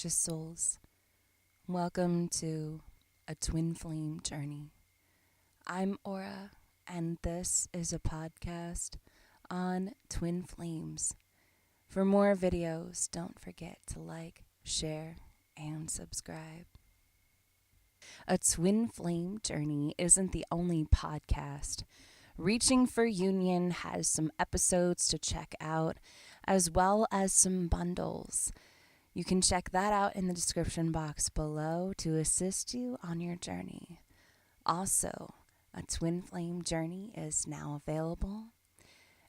gorgeous souls. Welcome to a twin flame journey. I'm Aura, and this is a podcast on twin flames. For more videos, don't forget to like, share, and subscribe. A twin flame journey isn't the only podcast. Reaching for Union has some episodes to check out, as well as some bundles. You can check that out in the description box below to assist you on your journey. Also, a twin flame journey is now available.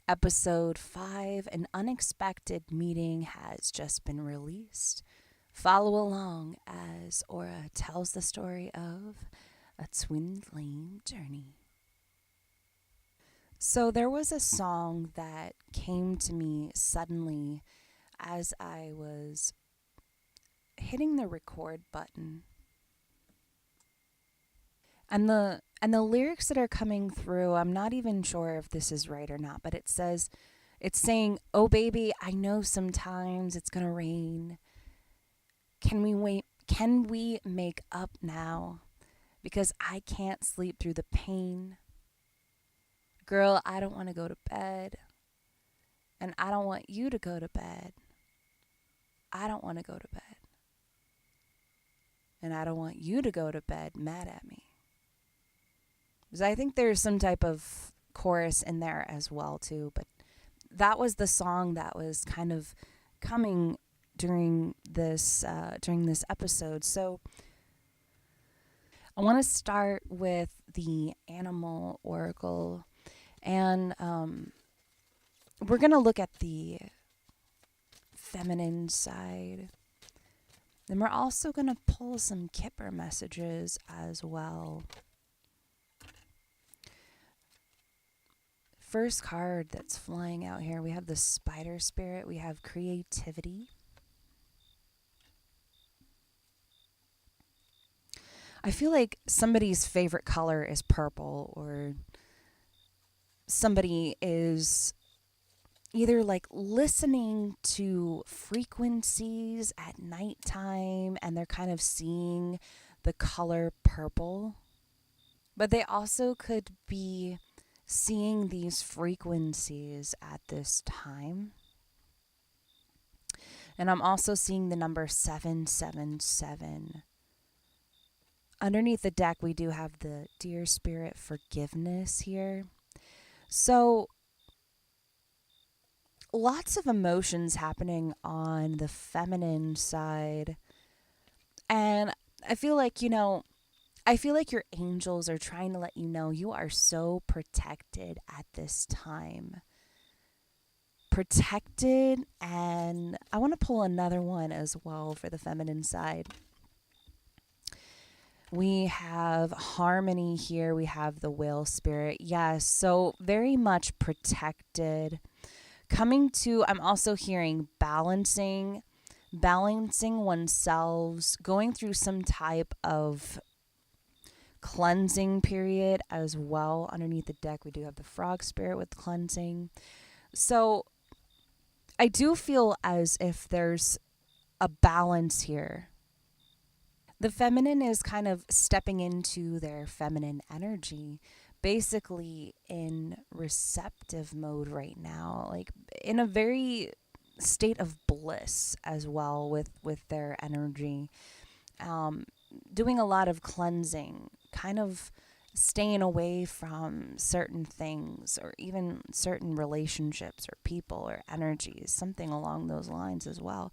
Episode 5, An Unexpected Meeting, has just been released. Follow along as Aura tells the story of a twin flame journey. So there was a song that came to me suddenly as I was hitting the record button. And the lyrics that are coming through, I'm not even sure if this is right or not, but it's saying, "Oh baby, I know sometimes it's going to rain. Can we wait? Can we make up now? Because I can't sleep through the pain. Girl, I don't want to go to bed. And I don't want you to go to bed. I don't want to go to bed. And I don't want you to go to bed mad at me." Because I think there's some type of chorus in there as well too, but that was the song that was kind of coming during this episode. So I want to start with the animal oracle, and we're going to look at the feminine side. Then we're also going to pull some Kipper messages as well. First card that's flying out here, we have the spider spirit, we have creativity. I feel like somebody's favorite color is purple, or somebody is either like listening to frequencies at nighttime and they're kind of seeing the color purple, but they also could be seeing these frequencies at this time. And I'm also seeing the number 777. Underneath the deck, we do have the Dear Spirit Forgiveness here. So lots of emotions happening on the feminine side. And I feel like, your angels are trying to let you know you are so protected at this time. Protected, and I want to pull another one as well for the feminine side. We have harmony here. We have the whale spirit. Yes, so very much protected. I'm also hearing balancing oneself, going through some type of cleansing period as well. Underneath the deck, we do have the frog spirit with cleansing. So I do feel as if there's a balance here. The feminine is kind of stepping into their feminine energy, basically in receptive mode right now, like in a very state of bliss as well with their energy. Doing a lot of cleansing, kind of staying away from certain things or even certain relationships or people or energies, something along those lines as well.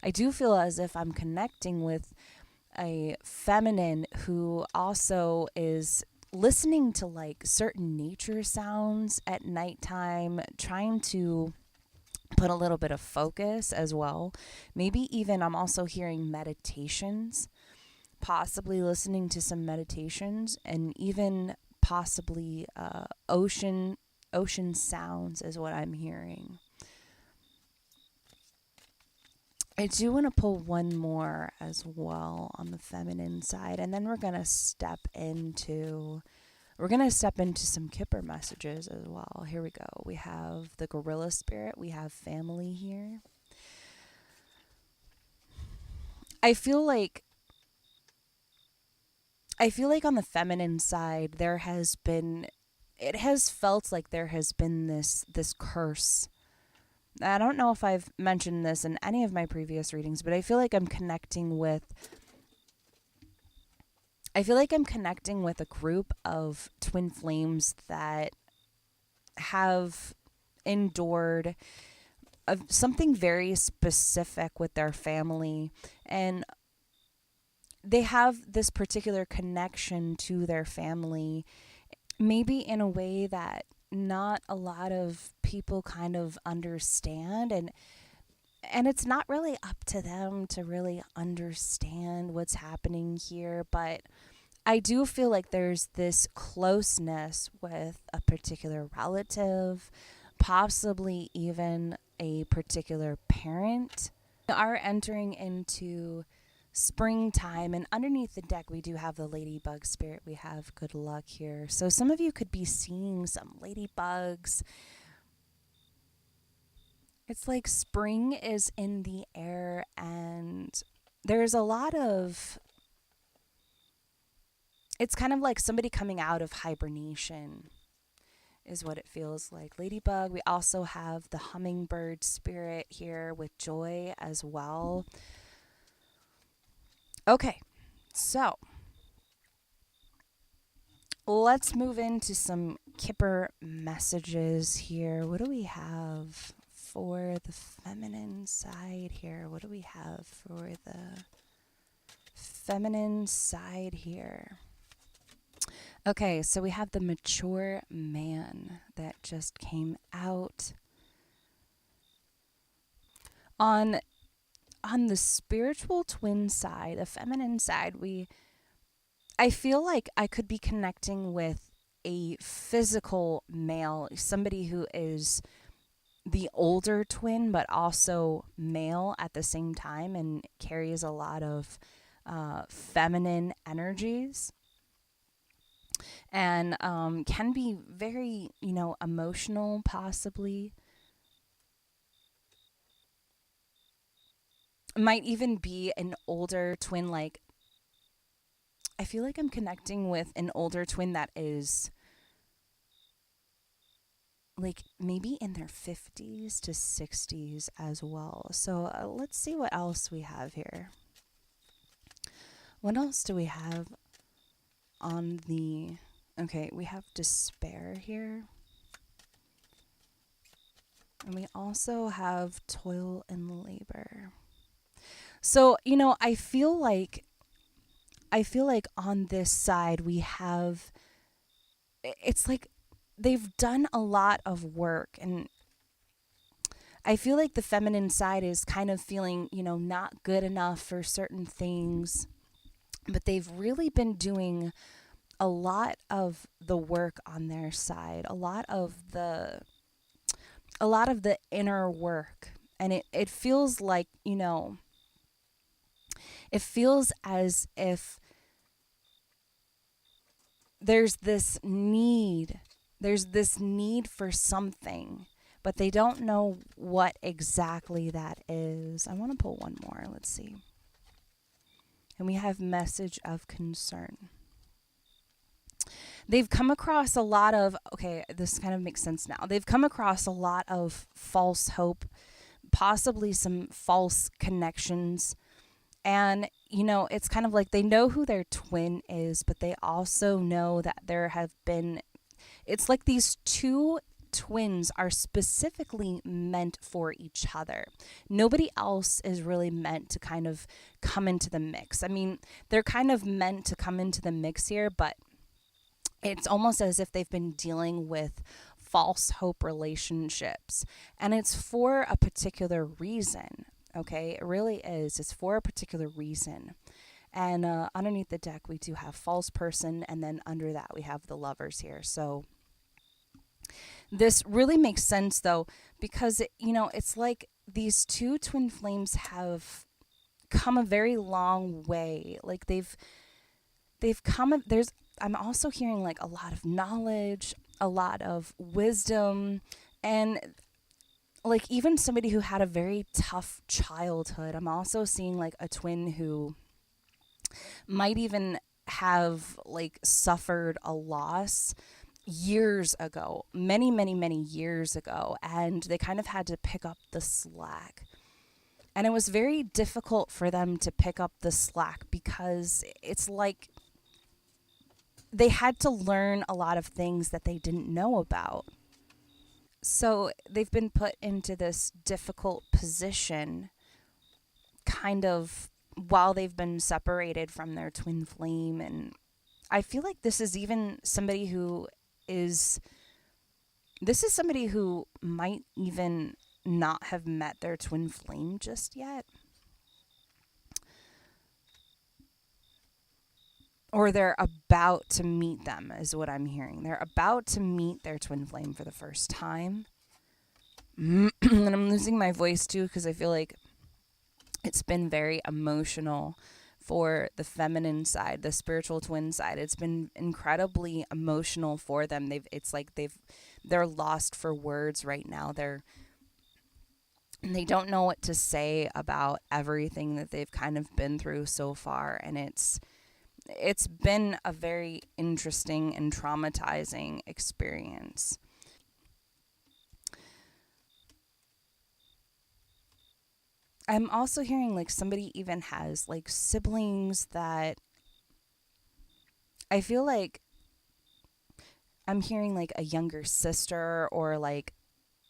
I do feel as if I'm connecting with a feminine who also is listening to like certain nature sounds at nighttime, trying to put a little bit of focus as well. Maybe even I'm also hearing meditations, possibly listening to some meditations, and even possibly ocean sounds is what I'm hearing. I do want to pull one more as well on the feminine side, and then we're going to step into some Kipper messages as well. Here we go. We have the gorilla spirit, we have family here. I feel like on the feminine side there has been, it has felt like there has been this curse. I don't know if I've mentioned this in any of my previous readings, but I feel like I'm connecting with a group of twin flames that have endured something very specific with their family, and they have this particular connection to their family, maybe in a way that not a lot of people kind of understand, and it's not really up to them to really understand what's happening here, but I do feel like there's this closeness with a particular relative, possibly even a particular parent. We are entering into springtime, and underneath the deck, we do have the ladybug spirit. We have good luck here. So, some of you could be seeing some ladybugs. It's like spring is in the air, and there's a lot of, it's kind of like somebody coming out of hibernation is what it feels like. Ladybug. We also have the hummingbird spirit here with joy as well. Okay, so let's move into some Kipper messages here. What do we have for the feminine side here? What do we have for the feminine side here? Okay, so we have the mature man that just came out. On the spiritual twin side, the feminine side, I feel like I could be connecting with a physical male, somebody who is the older twin but also male at the same time and carries a lot of feminine energies, and can be very, emotional, possibly. Might even be an older twin. Like, I feel like I'm connecting with an older twin that is like maybe in their 50s to 60s as well. So let's see what else we have here. What else do we have on the. Okay, we have despair here. And we also have toil and labor. So, I feel like on this side we have, it's like they've done a lot of work, and I feel like the feminine side is kind of feeling, not good enough for certain things, but they've really been doing a lot of the work on their side, a lot of the inner work. And it feels like, it feels as if there's this need, there's this need for something, but they don't know what exactly that is. I want to pull one more. Let's see. And we have message of concern. They've come across a lot of, okay, this kind of makes sense now. They've come across a lot of false hope, possibly some false connections. And, it's kind of like they know who their twin is, but they also know that there have been, it's like these two twins are specifically meant for each other. Nobody else is really meant to kind of come into the mix. I mean, they're kind of meant to come into the mix here, but it's almost as if they've been dealing with false hope relationships. And it's for a particular reason. Okay, it really is. It's for a particular reason. And underneath the deck, we do have false person, and then under that, we have the lovers here. So this really makes sense, though, because it's like these two twin flames have come a very long way. Like they've come. There's. I'm also hearing like a lot of knowledge, a lot of wisdom, and like even somebody who had a very tough childhood. I'm also seeing like a twin who might even have like suffered a loss years ago, many, many, many years ago, and they kind of had to pick up the slack. And it was very difficult for them to pick up the slack because it's like they had to learn a lot of things that they didn't know about. So they've been put into this difficult position kind of while they've been separated from their twin flame. And I feel like is this is somebody who might even not have met their twin flame just yet, or they're about to meet them, is what I'm hearing. They're about to meet their twin flame for the first time. And I'm losing my voice too because I feel like it's been very emotional for the feminine side, the spiritual twin side. It's been incredibly emotional for them. They're lost for words right now. They don't know what to say about everything that they've kind of been through so far, and it's been a very interesting and traumatizing experience. I'm also hearing like somebody even has like siblings that I feel like I'm hearing like a younger sister or like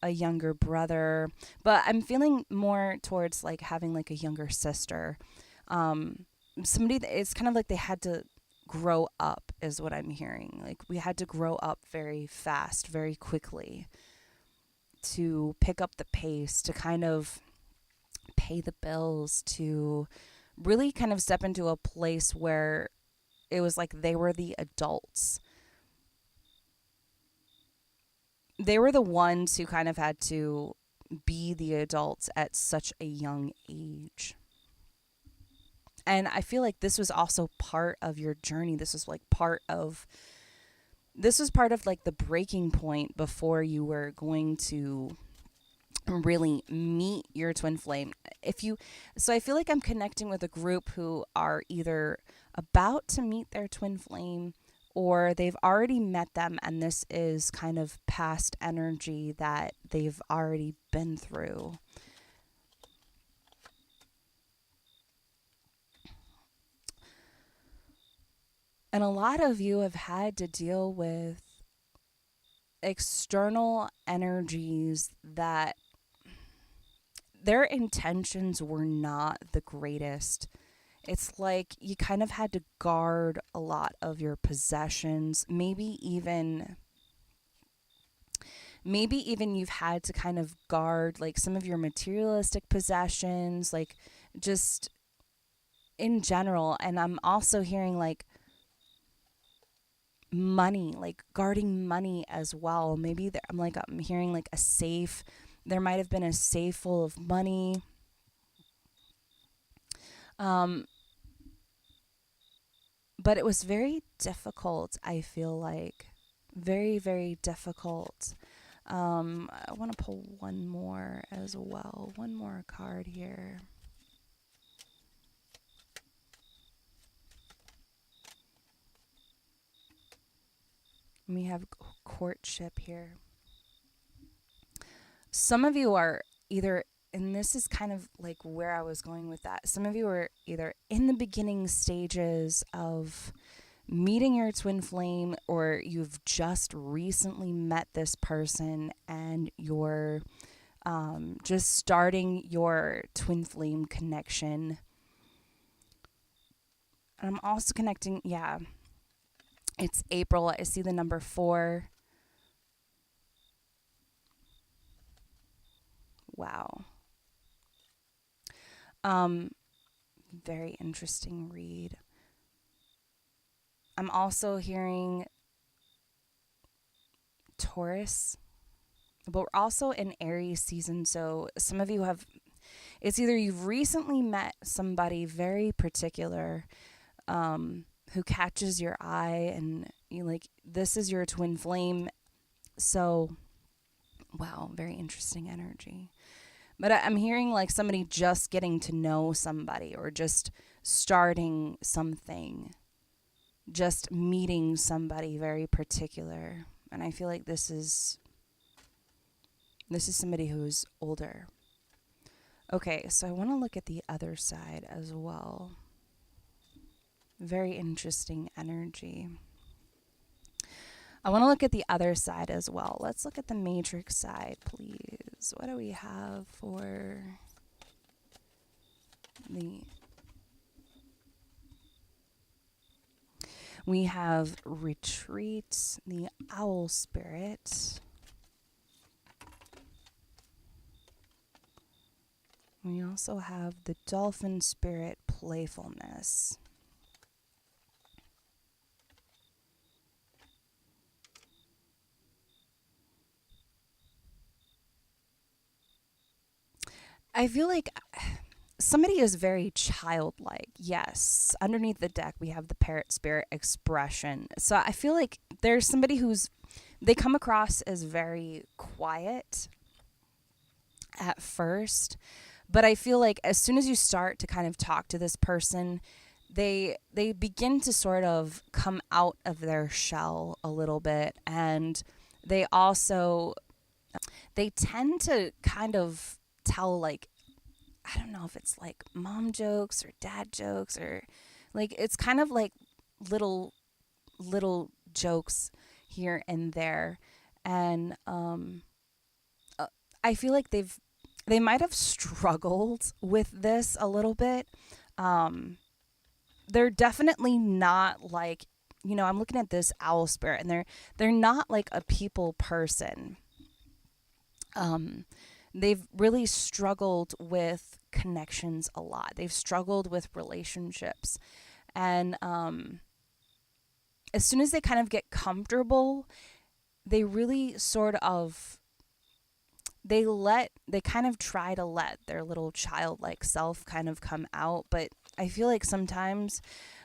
a younger brother, but I'm feeling more towards like having like a younger sister. Um, Somebody that it's kind of like they had to grow up, is what I'm hearing. Like we had to grow up very fast, very quickly to pick up the pace, to kind of pay the bills, to really kind of step into a place where it was like they were the adults. They were the ones who kind of had to be the adults at such a young age. And I feel like this was also part of your journey. This was part of like the breaking point before you were going to really meet your twin flame. If you So I feel like I'm connecting with a group who are either about to meet their twin flame or they've already met them, and this is kind of past energy that they've already been through. And a lot of you have had to deal with external energies that their intentions were not the greatest. It's like you kind of had to guard a lot of your possessions. Maybe even you've had to kind of guard like some of your materialistic possessions, like just in general. And I'm also hearing like money, like guarding money as well. I'm hearing like a safe. There might have been a safe full of money. Um, but it was very difficult, I feel like. Very, very difficult. I want to pull one more as well. One more card here. We have courtship here. Some of you are either, and this is kind of like where I was going with that. Some of you are either in the beginning stages of meeting your twin flame, or you've just recently met this person and you're just starting your twin flame connection. And I'm also connecting, yeah, it's April. I see the number 4. Wow. Um, Very interesting read. I'm also hearing Taurus, but we're also in Aries season. So some of you have, it's either you've recently met somebody very particular who catches your eye and you like, this is your twin flame. So Wow, very interesting energy. But I'm hearing like somebody just getting to know somebody or just starting something, just meeting somebody very particular. And I feel like this is somebody who's older. Okay, so I want to look at the other side as well. Very interesting energy. I want to look at the other side as well. Let's look at the matrix side, please. What do we have for the... We have retreat, the owl spirit. We also have the dolphin spirit, playfulness. I feel like somebody is very childlike. Yes. Underneath the deck, we have the parrot spirit expression. So I feel like there's somebody they come across as very quiet at first, but I feel like as soon as you start to kind of talk to this person, they begin to sort of come out of their shell a little bit, and they also they tend to kind of tell, like, I don't know if it's like mom jokes or dad jokes, or like it's kind of like little jokes here and there. And uh, I feel like they might have struggled with this a little bit. um they're definitely not like, I'm looking at this owl spirit, and they're not like a people person. um they've really struggled with connections a lot. They've struggled with relationships. And as soon as they kind of get comfortable, they really sort of they kind of try to let their little childlike self kind of come out. But I feel like sometimes,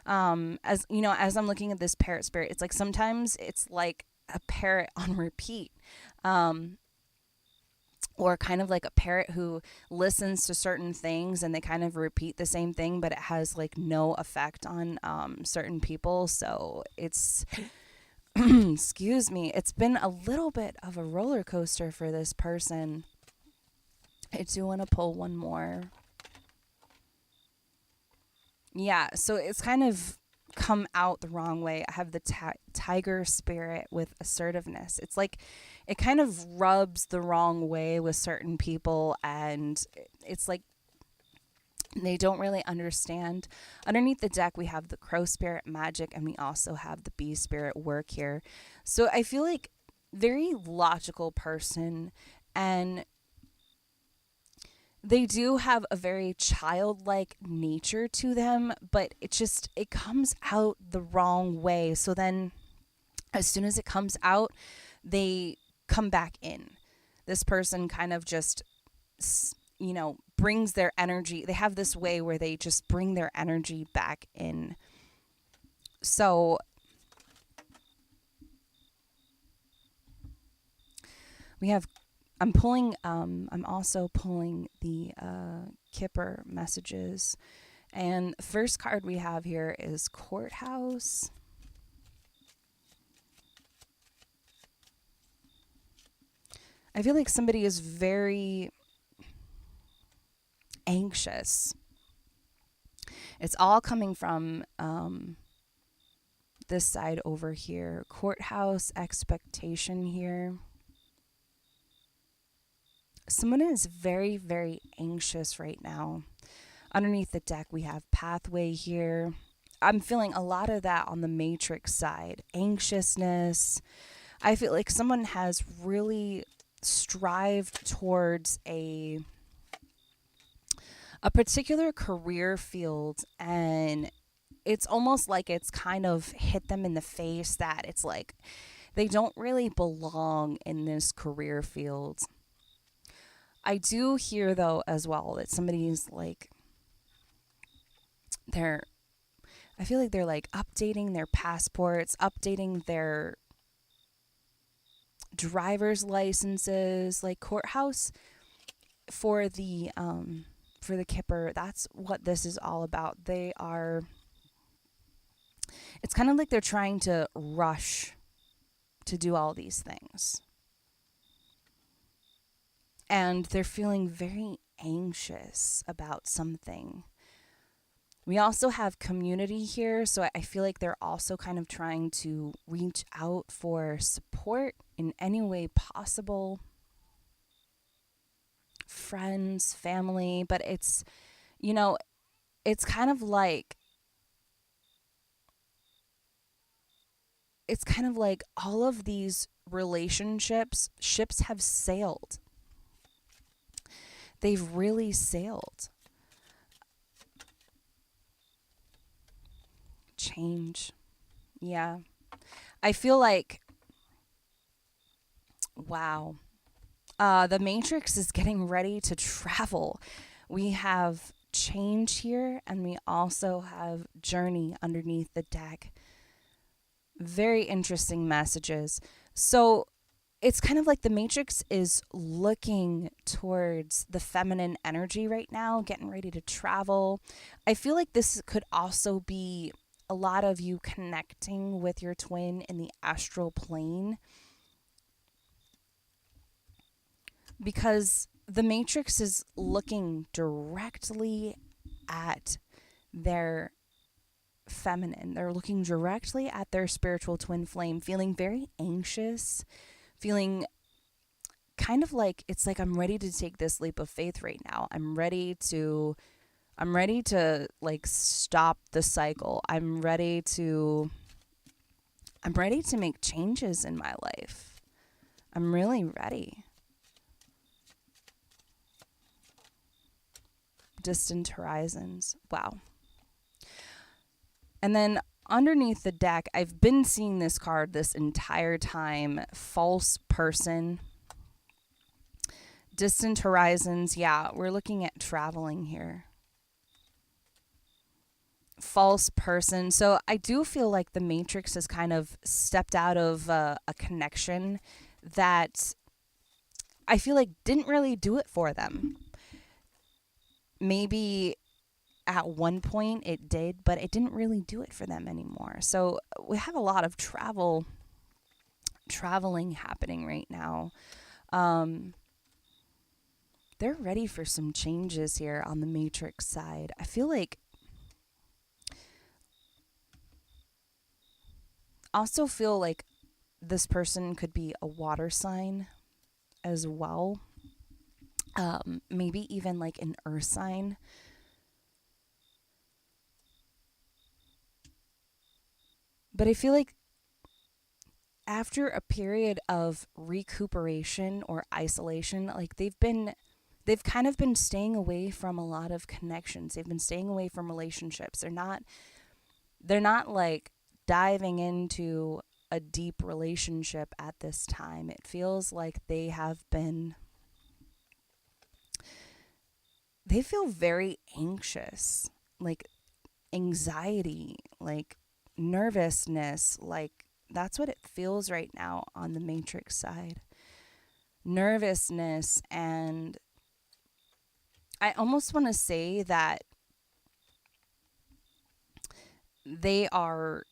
as you know, as I'm looking at this parrot spirit, it's like sometimes it's like a parrot on repeat. um, or kind of like a parrot who listens to certain things and they kind of repeat the same thing, but it has like no effect on certain people. So it's, excuse me, it's been a little bit of a roller coaster for this person. I do want to pull one more. Yeah, so it's kind of come out the wrong way. I have the tiger spirit with assertiveness. It's like it kind of rubs the wrong way with certain people, and it's like they don't really understand. Underneath the deck, we have the crow spirit magic, and we also have the bee spirit work here. So I feel like very logical person, and they do have a very childlike nature to them, but it comes out the wrong way. So then as soon as it comes out, they come back in. This person kind of just, brings their energy. They have this way where they just bring their energy back in. So we have I'm also pulling the Kipper messages. And the first card we have here is Courthouse. I feel like somebody is very anxious. It's all coming from this side over here. Courthouse, expectation here. Someone is very, very anxious right now. Underneath the deck, we have pathway here. I'm feeling a lot of that on the matrix side. Anxiousness. I feel like someone has really strived towards a particular career field, and it's almost like it's kind of hit them in the face that it's like they don't really belong in this career field. I do hear though as well that somebody's like they're I feel like they're like updating their passports, updating driver's licenses, like courthouse for the Kipper. That's what this is all about. It's kind of like they're trying to rush to do all these things. And they're feeling very anxious about something. We also have community here, so I feel like they're also kind of trying to reach out for support in any way possible. Friends, family, but you know, it's kind of like all of these relationships, ships have sailed. They've really sailed. Change. Yeah. I feel like, wow. The Matrix is getting ready to travel. We have change here, and we also have journey underneath the deck. Very interesting messages. So it's kind of like the Matrix is looking towards the feminine energy right now, getting ready to travel. I feel like this could also be a lot of you connecting with your twin in the astral plane, because the Matrix is looking directly at their feminine. They're looking directly at their spiritual twin flame, feeling very anxious, feeling kind of like it's like I'm ready to take this leap of faith right now. I'm ready to like stop the cycle. I'm ready to make changes in my life. I'm really ready. Distant horizons. Wow. And then underneath the deck, I've been seeing this card this entire time. False person. Distant horizons. Yeah, we're looking at traveling here. False person. So I do feel like the Matrix has kind of stepped out of a connection that I feel like didn't really do it for them. Maybe at one point it did, but it didn't really do it for them anymore. So we have a lot of traveling happening right now. Um, they're ready for some changes here on the Matrix side. I feel like also feel like this person could be a water sign as well. Maybe even like an earth sign. But I feel like after a period of recuperation or isolation, like they've kind of been staying away from a lot of connections. They've been staying away from relationships. They're not like diving into a deep relationship at this time. It feels like they feel very anxious, like anxiety, like nervousness, like that's what it feels right now on the Matrix side. Nervousness, and I almost want to say that they are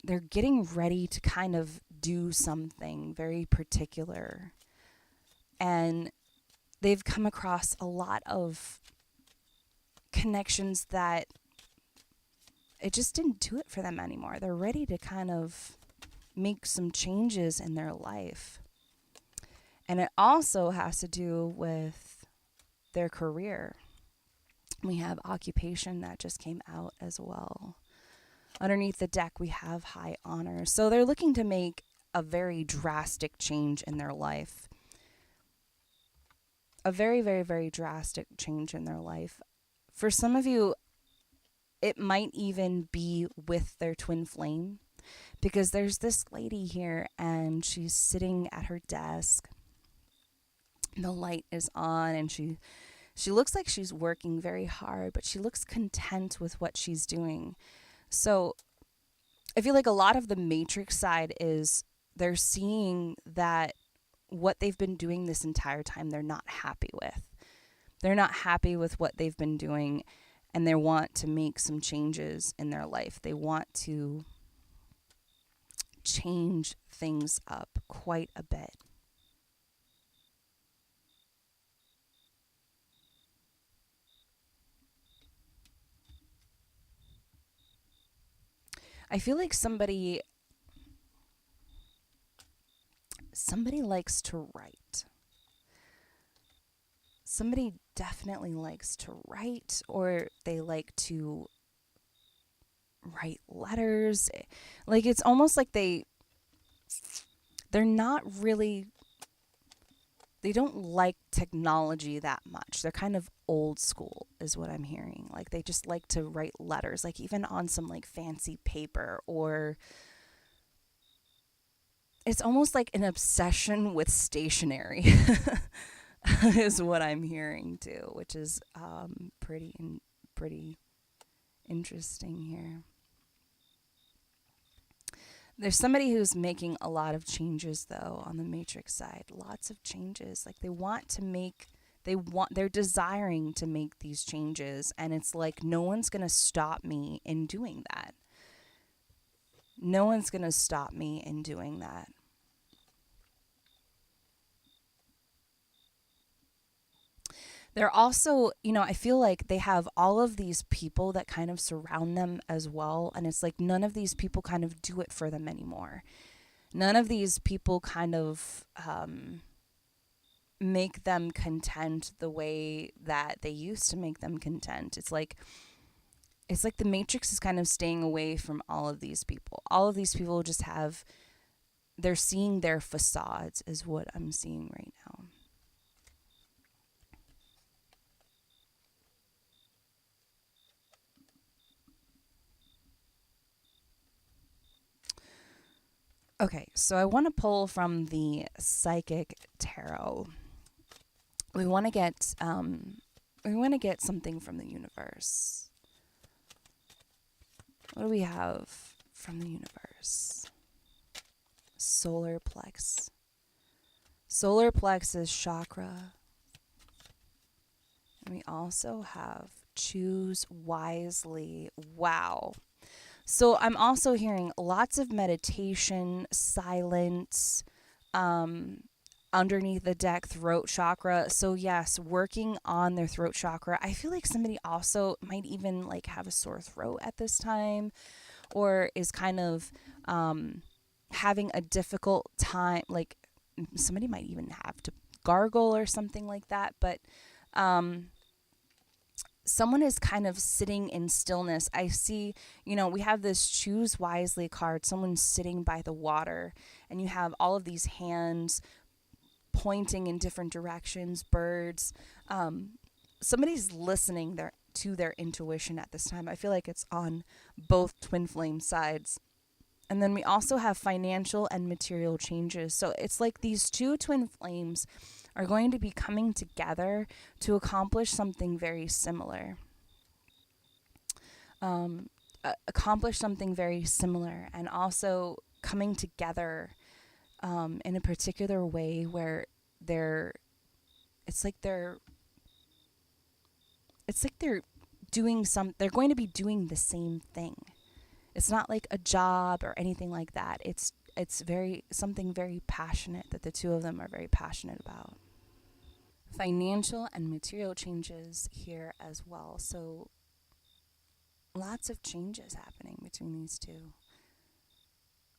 they're getting ready to kind of do something very particular, and they've come across a lot of connections that it just didn't do it for them anymore. They're ready to kind of make some changes in their life. And it also has to do with their career. We have occupation that just came out as well. Underneath the deck, we have high honor. So they're looking to make a very drastic change in their life. A very, very, very drastic change in their life. For some of you, it might even be with their twin flame, because there's this lady here and she's sitting at her desk. The light is on, and she looks like she's working very hard, but she looks content with what she's doing. So I feel like a lot of the Matrix side is they're seeing that what they've been doing this entire time, they're not happy with. They're not happy with what they've been doing, and they want to make some changes in their life. They want to change things up quite a bit. I feel like somebody likes to write. Somebody definitely likes to write, or they like to write letters. Like it's almost like they're not really, they don't like technology that much. They're kind of old school is what I'm hearing. Like they just like to write letters, like even on some like fancy paper, or it's almost like an obsession with stationery is what I'm hearing too, which is pretty interesting here. There's somebody who's making a lot of changes though on the matrix side. Lots of changes. Like they're desiring to make these changes, and it's like no one's going to stop me in doing that. No one's going to stop me in doing that. They're also, I feel like they have all of these people that kind of surround them as well, and it's like none of these people kind of do it for them anymore. None of these people kind of make them content the way that they used to make them content. It's like the matrix is kind of staying away from all of these people. All of these people just have, they're seeing their facades is what I'm seeing right now. Okay, so I want to pull from the psychic tarot. We want to get something from the universe. What do we have from the universe? Solar plex. Solar plexus chakra. And we also have choose wisely. Wow. So I'm also hearing lots of meditation, silence, um, underneath the deck, throat chakra. So yes, working on their throat chakra. I feel like somebody also might even like have a sore throat at this time, or is kind of having a difficult time. Like somebody might even have to gargle or something like that. But um, someone is kind of sitting in stillness. I see, we have this choose wisely card. Someone's sitting by the water, and you have all of these hands pointing in different directions, birds. Somebody's listening to their intuition at this time. I feel like it's on both twin flame sides. And then we also have financial and material changes. So it's like these two twin flames are going to be coming together to accomplish something very similar. Um, accomplish something very similar, and also coming together in a particular way where they're, it's like they're, it's like they're going to be doing the same thing. It's not like a job or anything like that. It's very something very passionate that the two of them are very passionate about. Financial and material changes here as well. So lots of changes happening between these two.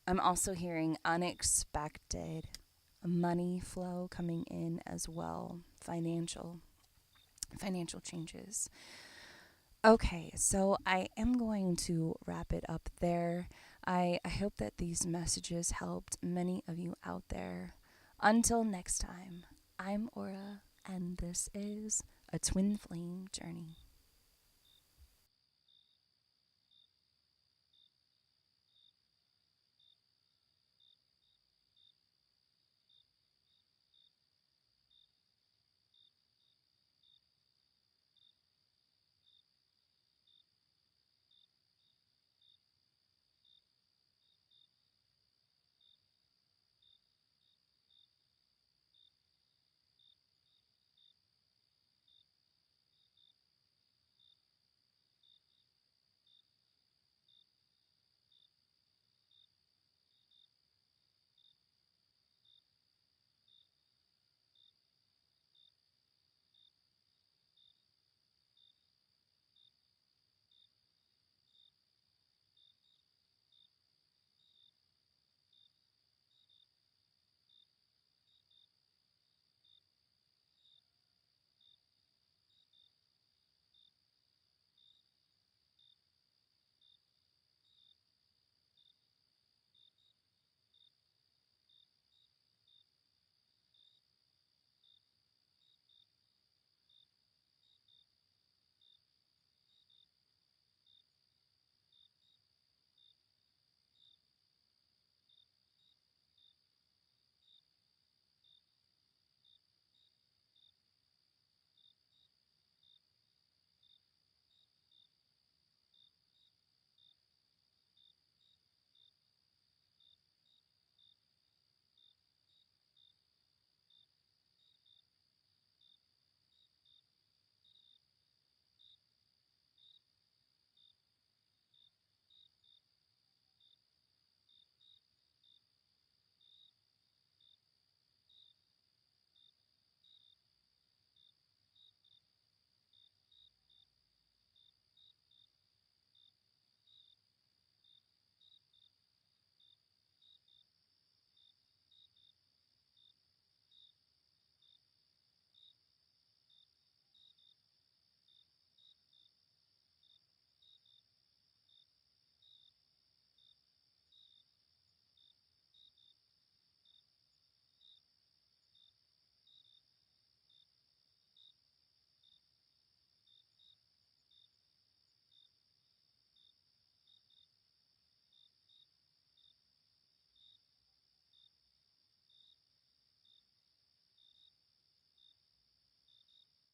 I'm also hearing unexpected money flow coming in as well. Financial changes. Okay, so I am going to wrap it up there. I hope that these messages helped many of you out there. Until next time, I'm Aura, and this is A Twin Flame Journey.